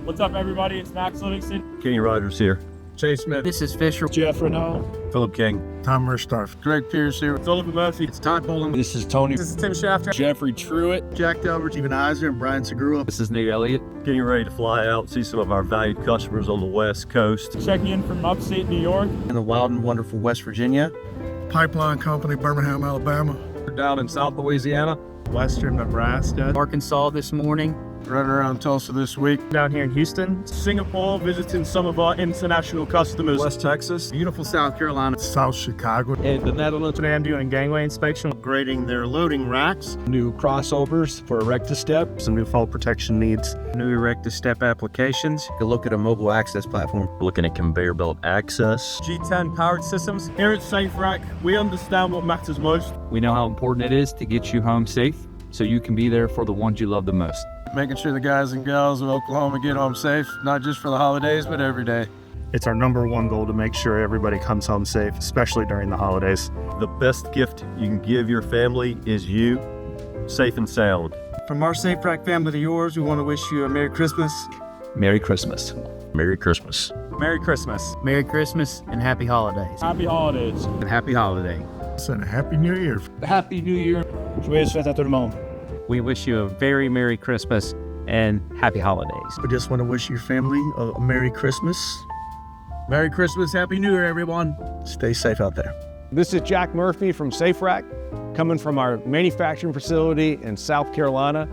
What's up, everybody? It's Max Livingston. Kenny Rogers here. Chase Smith. This is Fisher. Jeff Renault. Philip King. Tom Merstarf. Greg Pierce here. Sullivan Murphy. It's Todd Boland. This is Tony. This is Tim Shafter. Jeffrey Truitt. Jack Delbert, Steven Eisner, and Brian Segura. This is Nate Elliott. Getting ready to fly out, see some of our valued customers on the West Coast. Checking in from upstate New York. In the wild and wonderful West Virginia. Pipeline Company, Birmingham, Alabama. Down in South Louisiana. Western Nebraska. Arkansas this morning. Running around Tulsa this week. Down here in Houston. Singapore, visiting some of our international customers. West Texas. Beautiful South Carolina. South Chicago. In the Netherlands. Today I'm doing a gangway inspection. Upgrading their loading racks. New crossovers for erect-to-step. Some new fall protection needs. New erect-to-step applications. You can look at a mobile access platform. Looking at conveyor belt access. G10 powered systems. Here at SafeRack, we understand what matters most. We know how important it is to get you home safe so you can be there for the ones you love the most. Making sure the guys and gals of Oklahoma get home safe, not just for the holidays, but every day. It's our #1 goal to make sure everybody comes home safe, especially during the holidays. The best gift you can give your family is you, safe and sound. From our SafeRack family to yours, we want to wish you a Merry Christmas. Merry Christmas. Merry Christmas. Merry Christmas. Merry Christmas and happy holidays. Happy holidays. And happy holiday. And a Happy New Year. Happy New Year. Joyeux fêtes à tout le monde. We wish you a very Merry Christmas and Happy Holidays. We just want to wish your family a Merry Christmas. Merry Christmas, Happy New Year, everyone. Stay safe out there. This is Jack Murphy from SafeRack, coming from our manufacturing facility in South Carolina,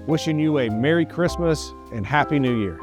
wishing you a Merry Christmas and Happy New Year.